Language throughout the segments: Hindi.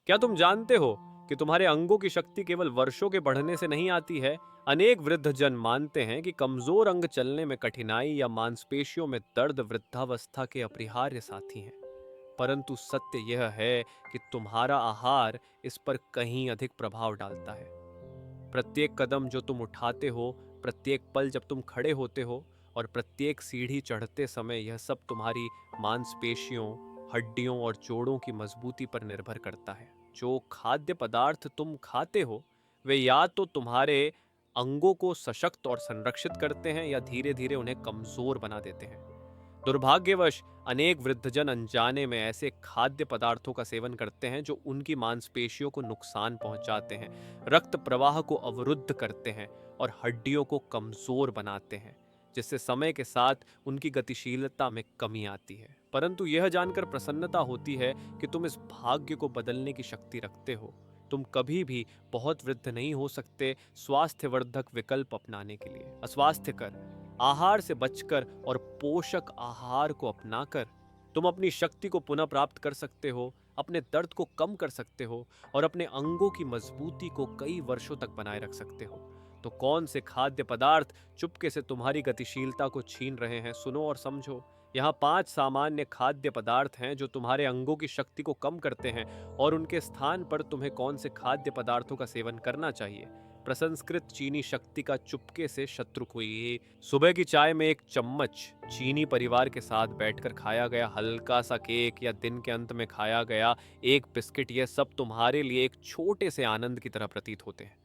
क्या तुम जानते हो कि तुम्हारे अंगों की शक्ति केवल वर्षों के बढ़ने से नहीं आती है? अनेक वृद्धजन मानते हैं कि कमजोर अंग चलने में कठिनाई या मांसपेशियों में दर्द वृद्धावस्था के अपरिहार्य साथी हैं। परंतु सत्य यह है कि तुम्हारा आहार इस पर कहीं अधिक प्रभाव डालता है। प्रत्येक कदम जो तुम उठाते हो, प्रत्येक पल जब तुम खड़े होते हो और प्रत्येक सीढ़ी चढ़ते समय, यह सब तुम्हारी मांसपेशियों, हड्डियों और जोड़ों की मजबूती पर निर्भर करता है। जो खाद्य पदार्थ तुम खाते हो, वे या तो तुम्हारे अंगों को सशक्त और संरक्षित करते हैं या धीरे धीरे उन्हें कमजोर बना देते हैं। दुर्भाग्यवश अनेक वृद्धजन अनजाने में ऐसे खाद्य पदार्थों का सेवन करते हैं जो उनकी मांसपेशियों को नुकसान पहुंचाते हैं, रक्त प्रवाह को अवरुद्ध करते हैं और हड्डियों को कमजोर बनाते हैं, जिससे समय के साथ उनकी गतिशीलता में कमी आती है। परंतु यह जानकर प्रसन्नता होती है कि तुम इस भाग्य को बदलने की शक्ति रखते हो। तुम कभी भी बहुत वृद्ध नहीं हो सकते। स्वास्थ्यवर्धक विकल्प अपनाने के लिए अस्वास्थ्य कर आहार से बचकर और पोषक आहार को अपनाकर तुम अपनी शक्ति को पुनः प्राप्त कर सकते हो, अपने दर्द को कम कर सकते हो और अपने अंगों की मजबूती को कई वर्षों तक बनाए रख सकते हो। तो कौन से खाद्य पदार्थ चुपके से तुम्हारी गतिशीलता को छीन रहे हैं? सुनो और समझो। यहाँ 5 सामान्य खाद्य पदार्थ हैं जो तुम्हारे अंगों की शक्ति को कम करते हैं, और उनके स्थान पर तुम्हें कौन से खाद्य पदार्थों का सेवन करना चाहिए। प्रसंस्कृत चीनी शक्ति का चुपके से शत्रु कोई। सुबह की चाय में एक चम्मच चीनी, परिवार के साथ बैठकर खाया गया हल्का सा केक या दिन के अंत में खाया गया एक बिस्किट, यह सब तुम्हारे लिए एक छोटे से आनंद की तरह प्रतीत होते हैं।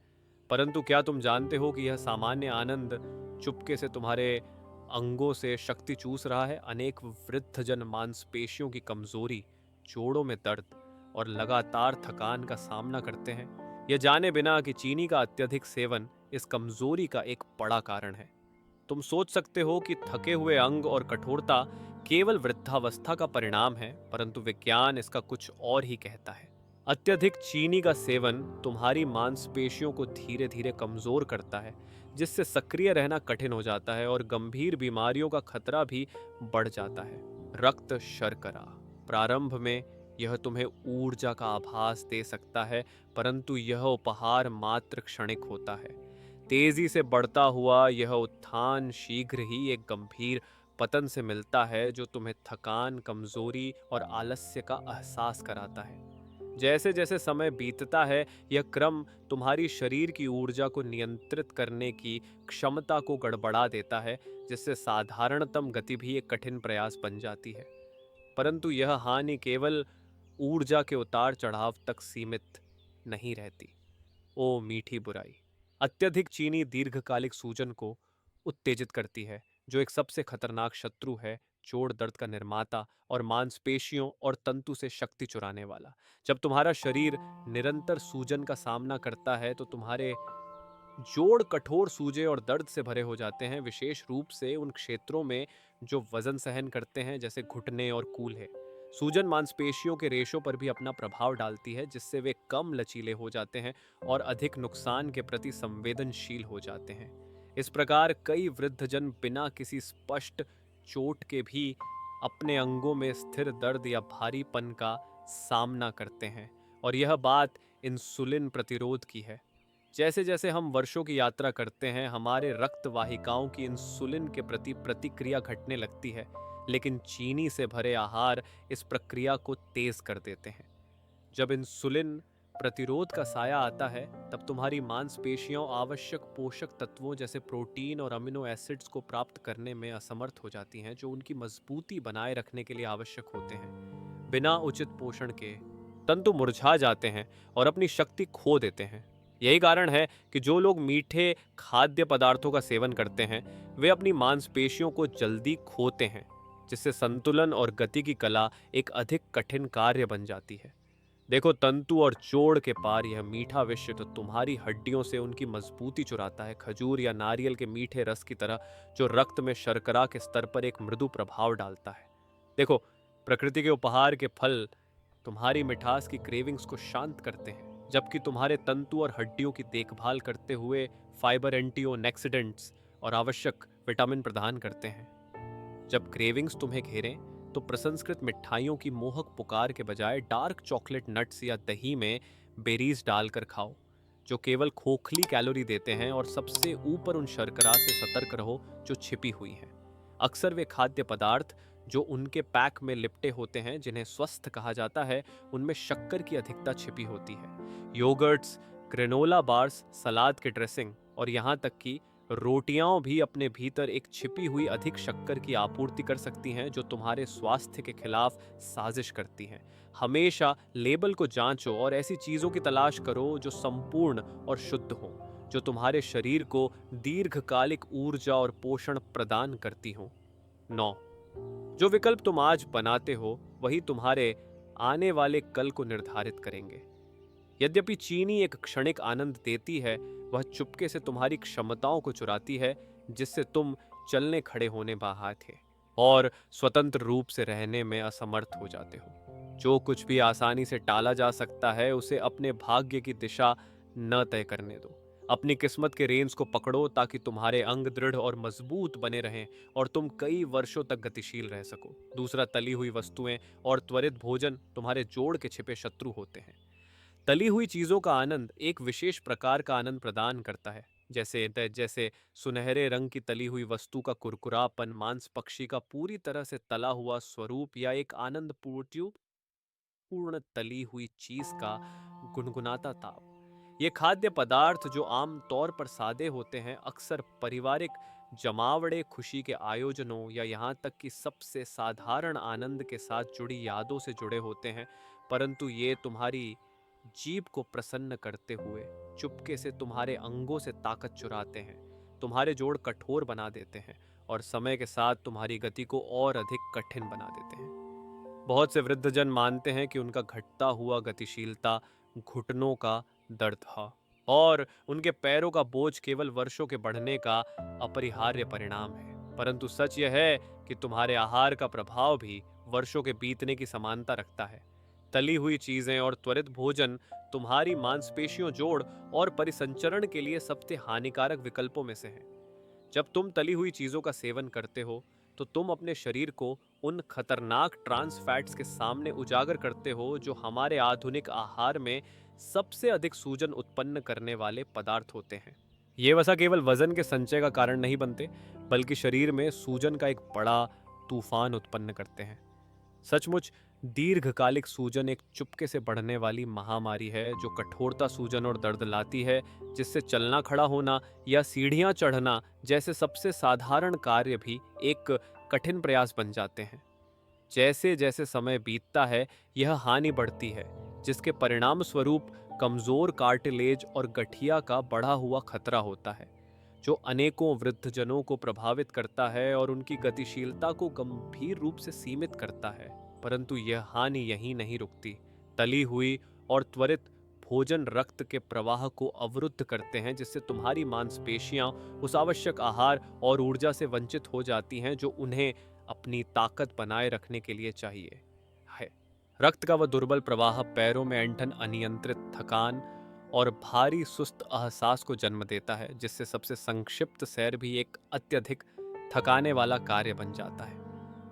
परंतु क्या तुम जानते हो कि यह सामान्य आनंद चुपके से तुम्हारे अंगों से शक्ति चूस रहा है? अनेक वृद्धजन मांसपेशियों की कमजोरी, जोड़ों में दर्द और लगातार थकान का सामना करते हैं, यह जाने बिना कि चीनी का अत्यधिक सेवन इस कमजोरी का एक बड़ा कारण है। तुम सोच सकते हो कि थके हुए अंग और कठोरता केवल वृद्धावस्था का परिणाम है, परंतु विज्ञान इसका कुछ और ही कहता है। अत्यधिक चीनी का सेवन तुम्हारी मांसपेशियों को धीरे धीरे कमजोर करता है, जिससे सक्रिय रहना कठिन हो जाता है और गंभीर बीमारियों का खतरा भी बढ़ जाता है। रक्त शर्करा प्रारंभ में यह तुम्हें ऊर्जा का आभास दे सकता है, परंतु यह उपहार मात्र क्षणिक होता है। तेजी से बढ़ता हुआ यह उत्थान शीघ्र ही एक गंभीर पतन से मिलता है, जो तुम्हें थकान, कमजोरी और आलस्य का एहसास कराता है। जैसे जैसे समय बीतता है, यह क्रम तुम्हारी शरीर की ऊर्जा को नियंत्रित करने की क्षमता को गड़बड़ा देता है, जिससे साधारणतम गति भी एक कठिन प्रयास बन जाती है। परंतु यह हानि केवल ऊर्जा के उतार चढ़ाव तक सीमित नहीं रहती। ओ मीठी बुराई! अत्यधिक चीनी दीर्घकालिक सूजन को उत्तेजित करती है, जो एक सबसे खतरनाक शत्रु है, जोड़ दर्द का निर्माता और मांसपेशियों और तंतु से शक्ति चुराने वाला। जब तुम्हारा शरीर निरंतर सूजन का सामना करता है, तो तुम्हारे जोड़ कठोर, सूजे और दर्द से भरे हो जाते हैं, विशेष रूप से उन क्षेत्रों में जो वजन सहन करते हैं, जैसे घुटने और कूल्हे। सूजन मांसपेशियों के रेशों पर भी अपना प्रभाव डालती है, जिससे वे कम लचीले हो जाते हैं और अधिक नुकसान के प्रति संवेदनशील हो जाते हैं। इस प्रकार कई वृद्धजन बिना किसी स्पष्ट चोट के भी अपने अंगों में स्थिर दर्द या भारीपन का सामना करते हैं, और यह बात इंसुलिन प्रतिरोध की है। जैसे जैसे हम वर्षों की यात्रा करते हैं, हमारे रक्त वाहिकाओं की इंसुलिन के प्रति प्रतिक्रिया घटने लगती है, लेकिन चीनी से भरे आहार इस प्रक्रिया को तेज कर देते हैं। जब इंसुलिन प्रतिरोध का साया आता है, तब तुम्हारी मांसपेशियां आवश्यक पोषक तत्वों जैसे प्रोटीन और अमीनो एसिड्स को प्राप्त करने में असमर्थ हो जाती हैं, जो उनकी मजबूती बनाए रखने के लिए आवश्यक होते हैं। बिना उचित पोषण के तंतु मुरझा जाते हैं और अपनी शक्ति खो देते हैं। यही कारण है कि जो लोग मीठे खाद्य पदार्थों का सेवन करते हैं, वे अपनी मांसपेशियों को जल्दी खोते हैं, जिससे संतुलन और गति की कला एक अधिक कठिन कार्य बन जाती है। देखो, तंतु और जोड़ के पार यह मीठा विषय तो तुम्हारी हड्डियों से उनकी मजबूती चुराता है, खजूर या नारियल के मीठे रस की तरह, जो रक्त में शर्करा के स्तर पर एक मृदु प्रभाव डालता है। देखो, प्रकृति के उपहार के फल तुम्हारी मिठास की क्रेविंग्स को शांत करते हैं, जबकि तुम्हारे तंतु और हड्डियों की देखभाल करते हुए फाइबर, एंटीऑक्सीडेंट्स और आवश्यक विटामिन प्रदान करते हैं। जब क्रेविंग्स तुम्हें घेरें, तो प्रसंस्कृत मिठाइयों की मोहक पुकार के बजाय डार्क चॉकलेट नट्स या दही में बेरीज डालकर खाओ, जो केवल खोखली कैलोरी देते हैं। और सबसे ऊपर उन शर्करा से सतर्क रहो जो छिपी हुई हैं। अक्सर वे खाद्य पदार्थ जो उनके पैक में लिपटे होते हैं, जिन्हें स्वस्थ कहा जाता है, उनमें शक्कर की अधिकता छिपी होती है। योगर्ट्स, ग्रेनोला बार्स, सलाद के ड्रेसिंग और यहाँ तक कि रोटियां भी अपने भीतर एक छिपी हुई अधिक शक्कर की आपूर्ति कर सकती हैं, जो तुम्हारे स्वास्थ्य के खिलाफ साजिश करती हैं। हमेशा लेबल को जांचो और ऐसी चीजों की तलाश करो जो संपूर्ण और शुद्ध हों, जो तुम्हारे शरीर को दीर्घकालिक ऊर्जा और पोषण प्रदान करती हों। 9। जो विकल्प तुम आज बनाते हो वही तुम्हारे आने वाले कल को निर्धारित करेंगे। यद्यपि चीनी एक क्षणिक आनंद देती है, वह चुपके से तुम्हारी क्षमताओं को चुराती है, जिससे तुम चलने खड़े होने बाहर थे और स्वतंत्र रूप से रहने में असमर्थ हो जाते हो। जो कुछ भी आसानी से टाला जा सकता है, उसे अपने भाग्य की दिशा न तय करने दो। अपनी किस्मत के रेंज को पकड़ो ताकि तुम्हारे अंग दृढ़ और मजबूत बने रहें और तुम कई वर्षों तक गतिशील रह सको। दूसरा, तली हुई वस्तुएं और त्वरित भोजन तुम्हारे जोड़ के छिपे शत्रु होते हैं। तली हुई चीजों का आनंद एक विशेष प्रकार का आनंद प्रदान करता है, जैसे जैसे सुनहरे रंग की तली हुई वस्तु का कुरकुरापन, मांस पक्षी का पूरी तरह से तला हुआ स्वरूप, या एक आनंद पूर्ण तली हुई चीज का गुनगुनाता ताप। ये खाद्य पदार्थ जो आम तौर पर सादे होते हैं, अक्सर पारिवारिक जमावड़े, खुशी के आयोजनों या यहाँ तक कि सबसे साधारण आनंद के साथ जुड़ी यादों से जुड़े होते हैं। परंतु ये तुम्हारी जीभ को प्रसन्न करते हुए चुपके से तुम्हारे अंगों से ताकत चुराते हैं, तुम्हारे जोड़ कठोर बना देते हैं और समय के साथ तुम्हारी गति को और अधिक कठिन बना देते हैं। बहुत से वृद्धजन मानते हैं कि उनका घटता हुआ गतिशीलता घुटनों का दर्द था और उनके पैरों का बोझ केवल वर्षों के बढ़ने का अपरिहार्य परिणाम है। परंतु सच यह है कि तुम्हारे आहार का प्रभाव भी वर्षों के बीतने की समानता रखता है। तली हुई चीजें और त्वरित भोजन तुम्हारी मांसपेशियों, जोड़ और परिसंचरण के लिए सबसे हानिकारक विकल्पों में से हैं। जब तुम तली हुई चीजों का सेवन करते हो, तो तुम अपने शरीर को उन खतरनाक ट्रांस फैट्स के सामने उजागर करते हो जो हमारे आधुनिक आहार में सबसे अधिक सूजन उत्पन्न करने वाले पदार्थ होते हैं। ये वसा केवल वजन के संचय का कारण नहीं बनते, बल्कि शरीर में सूजन का एक बड़ा तूफान उत्पन्न करते हैं। सचमुच दीर्घकालिक सूजन एक चुपके से बढ़ने वाली महामारी है, जो कठोरता, सूजन और दर्द लाती है, जिससे चलना, खड़ा होना या सीढ़ियां चढ़ना जैसे सबसे साधारण कार्य भी एक कठिन प्रयास बन जाते हैं। जैसे जैसे समय बीतता है, यह हानि बढ़ती है, जिसके परिणाम स्वरूप कमजोर कार्टिलेज और गठिया का बढ़ा हुआ खतरा होता है, जो अनेकों वृद्धजनों को प्रभावित करता है और उनकी गतिशीलता को गंभीर रूप से सीमित करता है। परंतु यह हानि यहीं नहीं रुकती। तली हुई और त्वरित भोजन रक्त के प्रवाह को अवरुद्ध करते हैं, जिससे तुम्हारी मांसपेशियां उस आवश्यक आहार और ऊर्जा से वंचित हो जाती हैं जो उन्हें अपनी ताकत बनाए रखने के लिए चाहिए है। रक्त का वह दुर्बल प्रवाह पैरों में ऐंठन, अनियंत्रित थकान और भारी सुस्त एहसास को जन्म देता है, जिससे सबसे संक्षिप्त सैर भी एक अत्यधिक थकाने वाला कार्य बन जाता है।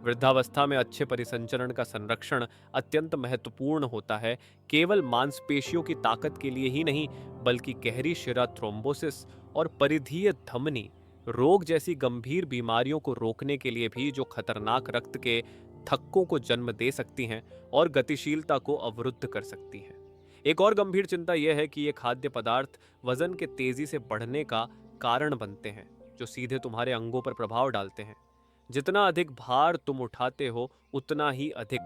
वृद्धावस्था में अच्छे परिसंचरण का संरक्षण अत्यंत महत्वपूर्ण होता है, केवल मांसपेशियों की ताकत के लिए ही नहीं, बल्कि गहरी शिरा थ्रोम्बोसिस और परिधीय धमनी रोग जैसी गंभीर बीमारियों को रोकने के लिए भी, जो खतरनाक रक्त के थक्कों को जन्म दे सकती हैं और गतिशीलता को अवरुद्ध कर सकती हैं। एक और गंभीर चिंता यह है कि ये खाद्य पदार्थ वजन के तेजी से बढ़ने का कारण बनते हैं, जो सीधे तुम्हारे अंगों पर प्रभाव डालते हैं। जितना अधिक भार तुम उठाते हो, उतना ही अधिक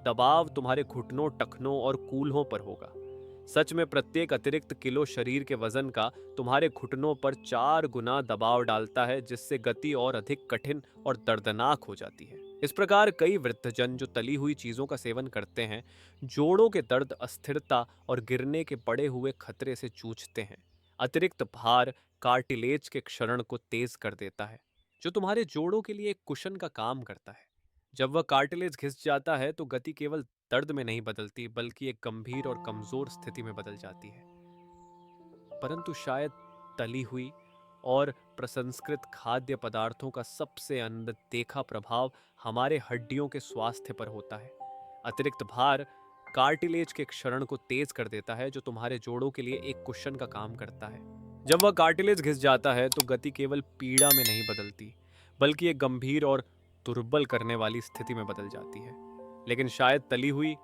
दबाव तुम्हारे घुटनों, टखनों और कूल्हों पर होगा। सच में प्रत्येक अतिरिक्त किलो शरीर के वजन का तुम्हारे घुटनों पर 4 गुना दबाव डालता है, जिससे गति और अधिक कठिन और दर्दनाक हो जाती है। इस प्रकार कई वृद्धजन जो तली हुई चीजों का सेवन करते हैं, जोड़ों के दर्द, अस्थिरता और गिरने के बढ़े हुए खतरे से जूझते हैं। अतिरिक्त भार कार्टिलेज के क्षरण को तेज कर देता है, जो तुम्हारे जोड़ों के लिए एक कुशन का काम करता है। जब वह कार्टिलेज घिस जाता है, तो गति केवल दर्द में नहीं बदलती, बल्कि एक गंभीर और कमजोर स्थिति में बदल जाती है। परंतु शायद तली हुई और प्रसंस्कृत खाद्य पदार्थों का सबसे अनदेखा प्रभाव हमारे हड्डियों के स्वास्थ्य पर होता है। अतिरिक्त भार कार्टिलेज के क्षरण को तेज कर देता है, जो तुम्हारे जोड़ों के लिए एक कुशन का काम करता है। जब वह कार्टिलेज घिस जाता है तो गति केवल पीड़ा में नहीं बदलती, बल्कि एक गंभीर और दुर्बल करने वाली स्थिति में बदल जाती है। लेकिन शायद तली हुई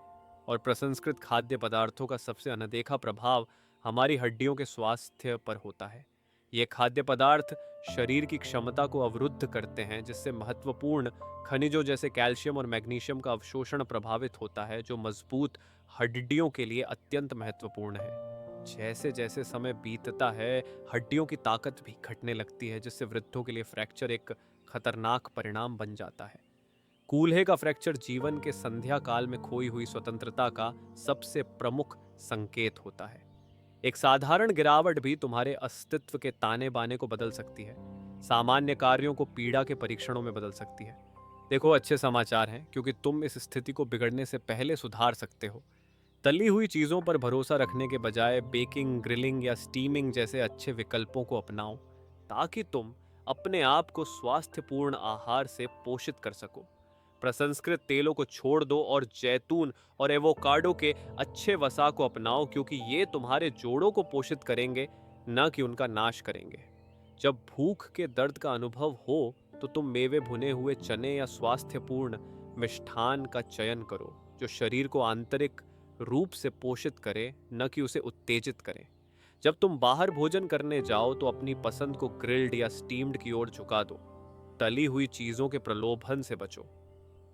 और प्रसंस्कृत खाद्य पदार्थों का सबसे अनदेखा प्रभाव हमारी हड्डियों के स्वास्थ्य पर होता है। ये खाद्य पदार्थ शरीर की क्षमता को अवरुद्ध करते हैं, जिससे महत्वपूर्ण खनिजों जैसे कैल्शियम और मैग्नीशियम का अवशोषण प्रभावित होता है, जो मजबूत हड्डियों के लिए अत्यंत महत्वपूर्ण है। जैसे जैसे समय बीतता है, हड्डियों की ताकत भी घटने लगती है, जिससे वृद्धों के लिए फ्रैक्चर एक खतरनाक परिणाम बन जाता है। कूल्हे का फ्रैक्चर जीवन के संध्या काल में खोई हुई स्वतंत्रता का सबसे प्रमुख संकेत होता है। एक साधारण गिरावट भी तुम्हारे अस्तित्व के ताने बाने को बदल सकती है, सामान्य कार्यों को पीड़ा के परीक्षणों में बदल सकती है। देखो, अच्छे समाचार हैं, क्योंकि तुम इस स्थिति को बिगड़ने से पहले सुधार सकते हो। तली हुई चीजों पर भरोसा रखने के बजाय बेकिंग, ग्रिलिंग या स्टीमिंग जैसे अच्छे विकल्पों को अपनाओ, ताकि तुम अपने आप को स्वास्थ्यपूर्ण आहार से पोषित कर सको। प्रसंस्कृत तेलों को छोड़ दो और जैतून और एवोकाडो के अच्छे वसा को अपनाओ, क्योंकि ये तुम्हारे जोड़ों को पोषित करेंगे, न कि उनका नाश करेंगे। जब भूख के दर्द का अनुभव हो तो तुम मेवे, भुने हुए चने या स्वास्थ्यपूर्ण मिष्ठान का चयन करो, जो शरीर को आंतरिक रूप से पोषित करे, न कि उसे उत्तेजित करे। जब तुम बाहर भोजन करने जाओ तो अपनी पसंद को ग्रिल्ड या स्टीम्ड की ओर झुका दो। तली हुई चीजों के प्रलोभन से बचो।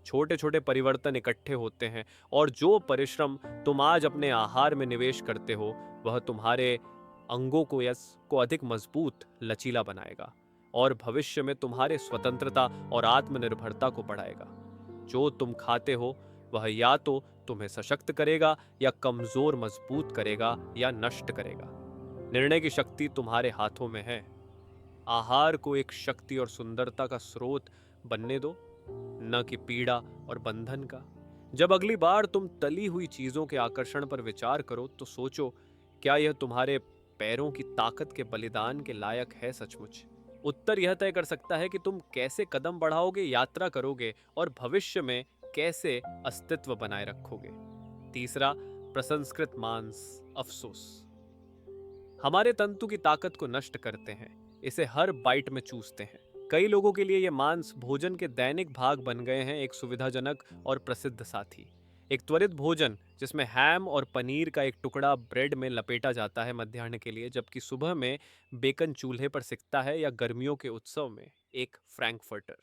छोटे छोटे परिवर्तन इकट्ठे होते हैं, और जो परिश्रम तुम आज अपने आहार में निवेश करते हो, वह तुम्हारे अंगों को अधिक मजबूत, लचीला बनाएगा और भविष्य में तुम्हारे स्वतंत्रता और आत्मनिर्भरता को बढ़ाएगा। जो तुम खाते हो वह या तो तुम्हें सशक्त करेगा, या कमजोर मजबूत करेगा, या नष्ट करेगा। निर्णय की शक्ति तुम्हारे हाथों में है। आहार को एक शक्ति और सुंदरता का स्रोत बनने दो, न कि पीड़ा और बंधन का। जब अगली बार तुम तली हुई चीजों के आकर्षण पर विचार करो तो सोचो, क्या यह तुम्हारे पैरों की ताकत के बलिदान के लायक है सचमुच? उत्तर यह तय कर सकता है कि तुम कैसे कदम बढ़ाओगे, यात्रा करोगे और भविष्य में कैसे अस्तित्व बनाए रखोगे। तीसरा, प्रसंस्कृत मांस अफसोस हमारे तंतु की ताकत को नष्ट करते हैं, इसे हर बाइट में चूसते हैं। कई लोगों के लिए ये मांस भोजन के दैनिक भाग बन गए हैं, एक सुविधाजनक और प्रसिद्ध साथी। एक त्वरित भोजन जिसमें हैम और पनीर का एक टुकड़ा ब्रेड में लपेटा जाता है मध्याह्न के लिए, जबकि सुबह में बेकन चूल्हे पर सिकता है, या गर्मियों के उत्सव में एक फ्रैंकफर्टर।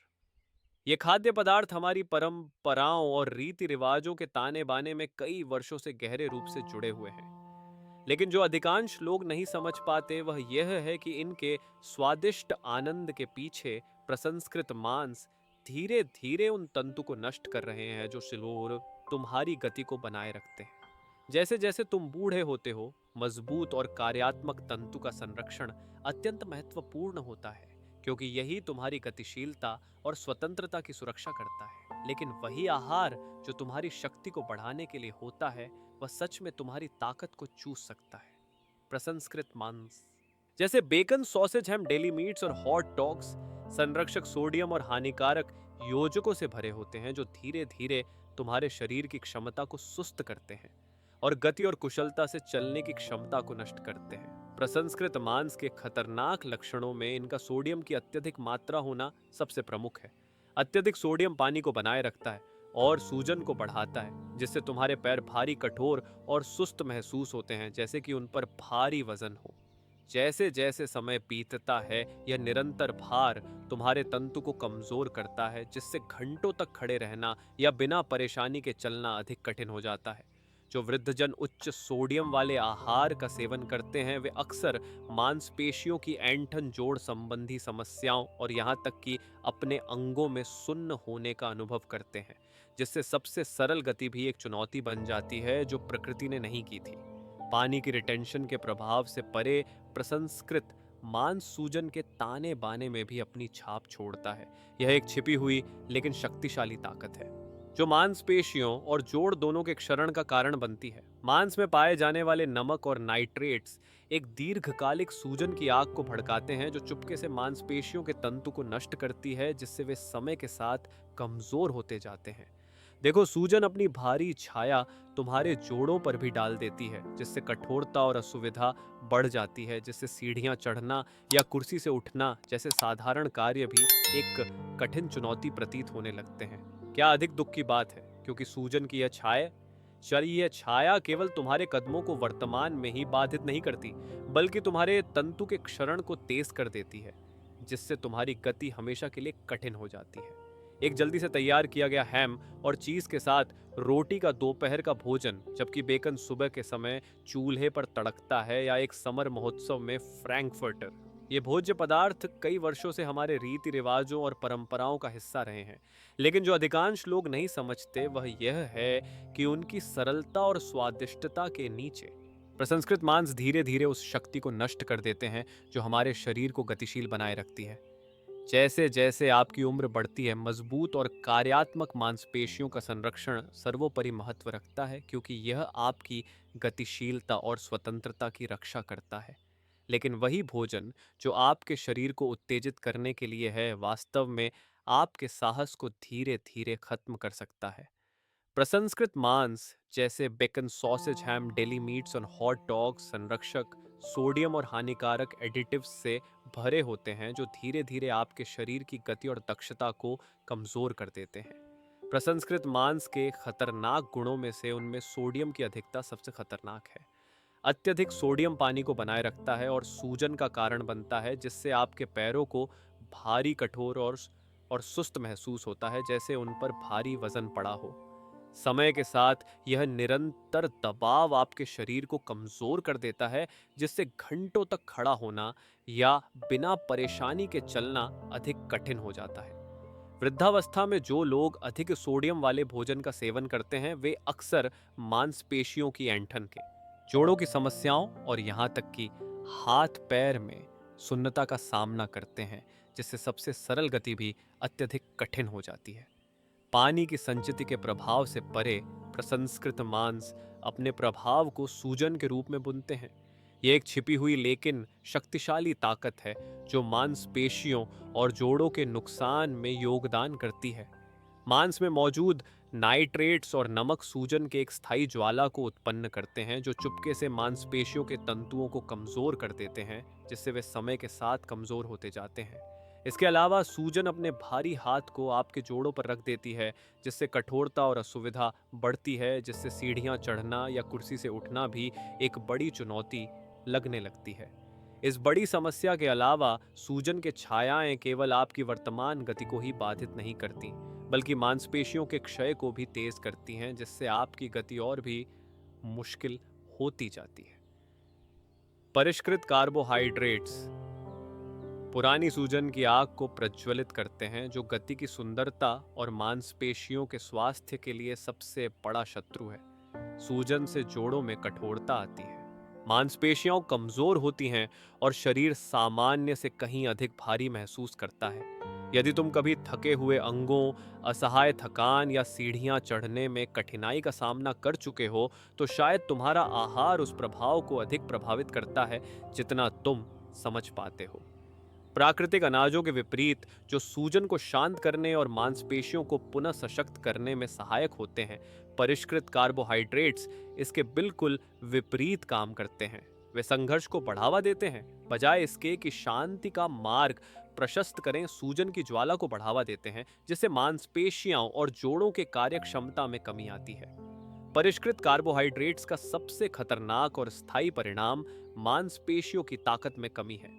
ये खाद्य पदार्थ हमारी परंपराओं और रीति रिवाजों के ताने बाने में कई वर्षों से गहरे रूप से जुड़े हुए हैं। लेकिन जो अधिकांश लोग नहीं समझ पाते वह यह है कि इनके स्वादिष्ट आनंद के पीछे प्रसंस्कृत मांस धीरे धीरे उन तंतु को नष्ट कर रहे हैं, जो सिलोर तुम्हारी गति को बनाए रखते हैं। जैसे जैसे तुम बूढ़े होते हो, मजबूत और कार्यात्मक तंतु का संरक्षण अत्यंत महत्वपूर्ण होता है, क्योंकि यही तुम्हारी गतिशीलता और स्वतंत्रता की सुरक्षा करता है। लेकिन वही आहार जो तुम्हारी शक्ति को बढ़ाने के लिए होता है, वह सच में तुम्हारी ताकत को चूस सकता है। प्रसंस्कृत मांस जैसे बेकन, सॉसेज, हैम, डेली मीट्स और हॉट डॉग्स संरक्षक सोडियम और हानिकारक योजकों से भरे होते हैं, जो धीरे धीरे तुम्हारे शरीर की क्षमता को सुस्त करते हैं और गति और कुशलता से चलने की क्षमता को नष्ट करते हैं। प्रसंस्कृत मांस के खतरनाक लक्षणों में इनका सोडियम की अत्यधिक मात्रा होना सबसे प्रमुख है। अत्यधिक सोडियम पानी को बनाए रखता है और सूजन को बढ़ाता है, जिससे तुम्हारे पैर भारी, कठोर और सुस्त महसूस होते हैं, जैसे कि उन पर भारी वजन हो। जैसे जैसे समय बीतता है, यह निरंतर भार तुम्हारे तंतु को कमजोर करता है, जिससे घंटों तक खड़े रहना या बिना परेशानी के चलना अधिक कठिन हो जाता है। जो वृद्धजन उच्च सोडियम वाले आहार का सेवन करते हैं, वे अक्सर मांसपेशियों की ऐंठन, जोड़ संबंधी समस्याओं और यहाँ तक कि अपने अंगों में सुन्न होने का अनुभव करते हैं, जिससे सबसे सरल गति भी एक चुनौती बन जाती है, जो प्रकृति ने नहीं की थी। पानी की रिटेंशन के प्रभाव से परे प्रसंस्कृत मांस सूजन के ताने बाने में भी अपनी छाप छोड़ता है। यह एक छिपी हुई लेकिन शक्तिशाली ताकत है, जो मांसपेशियों और जोड़ दोनों के क्षरण का कारण बनती है। मांस में पाए जाने वाले नमक और नाइट्रेट्स एक दीर्घकालिक सूजन की आग को भड़काते हैं जो चुपके से मांसपेशियों के तंतु को नष्ट करती है, जिससे वे समय के साथ कमजोर होते जाते हैं। देखो, सूजन अपनी भारी छाया तुम्हारे जोड़ों पर भी डाल देती है, जिससे कठोरता और असुविधा बढ़ जाती है, जिससे सीढ़ियां चढ़ना या कुर्सी से उठना जैसे साधारण कार्य भी एक कठिन चुनौती प्रतीत होने लगते हैं। क्या अधिक दुख की बात है, क्योंकि सूजन की यह छाया केवल तुम्हारे कदमों को वर्तमान में ही बाधित नहीं करती, बल्कि तुम्हारे तंतु के क्षरण को तेज कर देती है, जिससे तुम्हारी गति हमेशा के लिए कठिन हो जाती है। एक जल्दी से तैयार किया गया हैम और चीज के साथ रोटी का दोपहर का भोजन, जबकि बेकन सुबह के समय चूल्हे पर तड़कता है, या एक समर महोत्सव में फ्रैंकफर्टर, ये भोज्य पदार्थ कई वर्षों से हमारे रीति रिवाजों और परंपराओं का हिस्सा रहे हैं। लेकिन जो अधिकांश लोग नहीं समझते वह यह है कि उनकी सरलता और स्वादिष्टता के नीचे प्रसंस्कृत मांस धीरे धीरे उस शक्ति को नष्ट कर देते हैं जो हमारे शरीर को गतिशील बनाए रखती है। जैसे जैसे आपकी उम्र बढ़ती है, मजबूत और कार्यात्मक मांसपेशियों का संरक्षण सर्वोपरि महत्व रखता है, क्योंकि यह आपकी गतिशीलता और स्वतंत्रता की रक्षा करता है। लेकिन वही भोजन जो आपके शरीर को उत्तेजित करने के लिए है, वास्तव में आपके साहस को धीरे धीरे खत्म कर सकता है। प्रसंस्कृत मांस जैसे बेकन, सॉसेज, हैम, डेली मीट्स और हॉट डॉग संरक्षक सोडियम और हानिकारक एडिटिव्स से भरे होते हैं, जो धीरे धीरे आपके शरीर की गति और दक्षता को कमजोर कर देते हैं। प्रसंस्कृत मांस के खतरनाक गुणों में से उनमें सोडियम की अधिकता सबसे खतरनाक है। अत्यधिक सोडियम पानी को बनाए रखता है और सूजन का कारण बनता है, जिससे आपके पैरों को भारी, कठोर और सुस्त महसूस होता है, जैसे उन पर भारी वजन पड़ा हो। समय के साथ यह निरंतर दबाव आपके शरीर को कमजोर कर देता है, जिससे घंटों तक खड़ा होना या बिना परेशानी के चलना अधिक कठिन हो जाता है। वृद्धावस्था में जो लोग अधिक सोडियम वाले भोजन का सेवन करते हैं, वे अक्सर मांसपेशियों की ऐंठन के, जोड़ों की समस्याओं और यहाँ तक कि हाथ पैर में सुन्नता का सामना करते हैं, जिससे सबसे सरल गति भी अत्यधिक कठिन हो जाती है। पानी की संचिति के प्रभाव से परे प्रसंस्कृत मांस अपने प्रभाव को सूजन के रूप में बुनते हैं। यह एक छिपी हुई लेकिन शक्तिशाली ताकत है जो मांसपेशियों और जोड़ों के नुकसान में योगदान करती है। मांस में मौजूद नाइट्रेट्स और नमक सूजन के एक स्थायी ज्वाला को उत्पन्न करते हैं, जो चुपके से मांसपेशियों के तंतुओं को कमजोर कर देते हैं, जिससे वे समय के साथ कमजोर होते जाते हैं। इसके अलावा सूजन अपने भारी हाथ को आपके जोड़ों पर रख देती है, जिससे कठोरता और असुविधा बढ़ती है, जिससे सीढ़ियां चढ़ना या कुर्सी से उठना भी एक बड़ी चुनौती लगने लगती है। इस बड़ी समस्या के अलावा सूजन के छायाएं केवल आपकी वर्तमान गति को ही बाधित नहीं करती, बल्कि मांसपेशियों के क्षय को भी तेज करती हैं, जिससे आपकी गति और भी मुश्किल होती जाती है। परिष्कृत कार्बोहाइड्रेट्स पुरानी सूजन की आग को प्रज्वलित करते हैं, जो गति की सुंदरता और मांसपेशियों के स्वास्थ्य के लिए सबसे बड़ा शत्रु है। सूजन से जोड़ों में कठोरता आती है, मांसपेशियां कमजोर होती हैं और शरीर सामान्य से कहीं अधिक भारी महसूस करता है। यदि तुम कभी थके हुए अंगों, असहाय थकान या सीढ़ियां चढ़ने में कठिनाई का सामना कर चुके हो, तो शायद तुम्हारा आहार उस प्रभाव को अधिक प्रभावित करता है जितना तुम समझ पाते हो। प्राकृतिक अनाजों के विपरीत, जो सूजन को शांत करने और मांसपेशियों को पुनः सशक्त करने में सहायक होते हैं, परिष्कृत कार्बोहाइड्रेट्स इसके बिल्कुल विपरीत काम करते हैं। वे संघर्ष को बढ़ावा देते हैं, बजाय इसके कि शांति का मार्ग प्रशस्त करें। सूजन की ज्वाला को बढ़ावा देते हैं, जिससे मांसपेशियों और जोड़ों के कार्यक्षमता में कमी आती है। परिष्कृत कार्बोहाइड्रेट्स का सबसे खतरनाक और स्थायी परिणाम मांसपेशियों की ताकत में कमी है।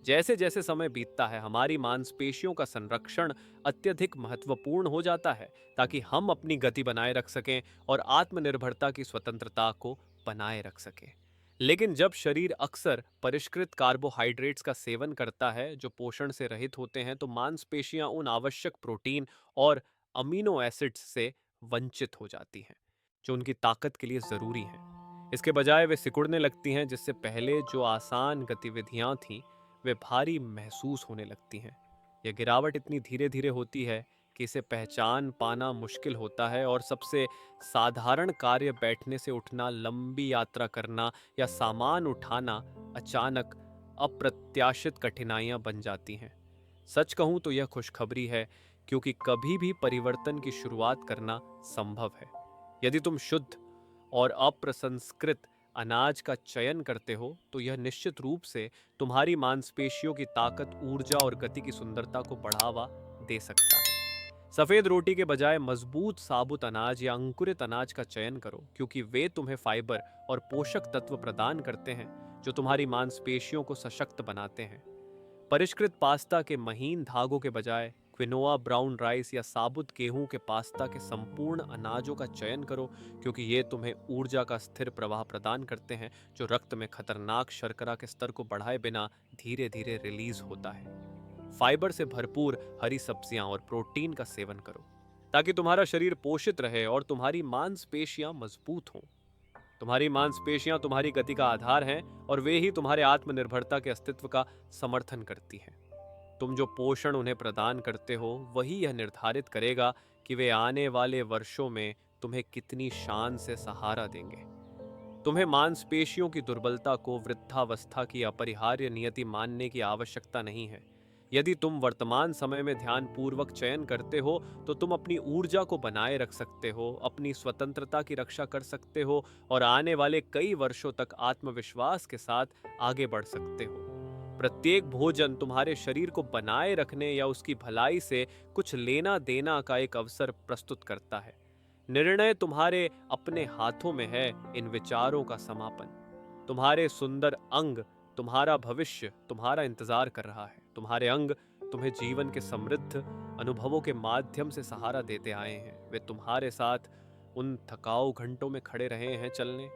जैसे जैसे समय बीतता है, हमारी मांसपेशियों का संरक्षण अत्यधिक महत्वपूर्ण हो जाता है, ताकि हम अपनी गति बनाए रख सकें और आत्मनिर्भरता की स्वतंत्रता को बनाए रख सकें। लेकिन जब शरीर अक्सर परिष्कृत कार्बोहाइड्रेट्स का सेवन करता है जो पोषण से रहित होते हैं, तो मांसपेशियां उन आवश्यक प्रोटीन और अमीनो एसिड्स से वंचित हो जाती हैं जो उनकी ताकत के लिए जरूरी हैं। इसके बजाय वे सिकुड़ने लगती हैं, जिससे पहले जो आसान गतिविधियां थीं वे भारी महसूस होने लगती हैं। यह गिरावट इतनी धीरे धीरे होती है कि इसे पहचान पाना मुश्किल होता है और सबसे साधारण कार्य बैठने से उठना, लंबी यात्रा करना या सामान उठाना अचानक अप्रत्याशित कठिनाइयां बन जाती हैं। सच कहूं तो यह खुशखबरी है, क्योंकि कभी भी परिवर्तन की शुरुआत करना संभव है। यदि तुम शुद्ध और अप्रसंस्कृत अनाज का चयन करते हो तो यह निश्चित रूप से तुम्हारी मांसपेशियों की ताकत, ऊर्जा और गति की सुंदरता को बढ़ावा दे सकता है। सफेद रोटी के बजाय मजबूत साबुत अनाज या अंकुरित अनाज का चयन करो, क्योंकि वे तुम्हें फाइबर और पोषक तत्व प्रदान करते हैं जो तुम्हारी मांसपेशियों को सशक्त बनाते हैं। परिष्कृत पास्ता के महीन धागों के बजाय क्विनोआ, ब्राउन राइस या साबुत गेहूं के पास्ता के संपूर्ण अनाजों का चयन करो, क्योंकि ये तुम्हें ऊर्जा का स्थिर प्रवाह प्रदान करते हैं जो रक्त में खतरनाक शर्करा के स्तर को बढ़ाए बिना धीरे धीरे रिलीज होता है। फाइबर से भरपूर हरी सब्जियां और प्रोटीन का सेवन करो, ताकि तुम्हारा शरीर पोषित रहे और तुम्हारी मांसपेशियां मजबूत हों। तुम्हारी मांसपेशियां तुम्हारी गति का आधार हैं और वे ही तुम्हारे आत्मनिर्भरता के अस्तित्व का समर्थन करती हैं। तुम जो पोषण उन्हें प्रदान करते हो वही यह निर्धारित करेगा कि वे आने वाले वर्षों में तुम्हें कितनी शान से सहारा देंगे। तुम्हें मांसपेशियों की दुर्बलता को वृद्धावस्था की अपरिहार्य नियति मानने की आवश्यकता नहीं है। यदि तुम वर्तमान समय में ध्यानपूर्वक चयन करते हो तो तुम अपनी ऊर्जा को बनाए रख सकते हो, अपनी स्वतंत्रता की रक्षा कर सकते हो और आने वाले कई वर्षों तक आत्मविश्वास के साथ आगे बढ़ सकते हो। प्रत्येक भोजन तुम्हारे शरीर को बनाए रखने या उसकी भलाई से कुछ लेना देना का एक अवसर प्रस्तुत करता है। निर्णय तुम्हारे अपने हाथों में है। इन विचारों का समापन, तुम्हारे सुंदर अंग, तुम्हारा भविष्य तुम्हारा इंतजार कर रहा है। तुम्हारे अंग तुम्हें जीवन के समृद्ध अनुभवों के माध्यम से सहारा देते आए हैं। वे तुम्हारे साथ उन थकाऊ घंटों में खड़े रहे हैं चलने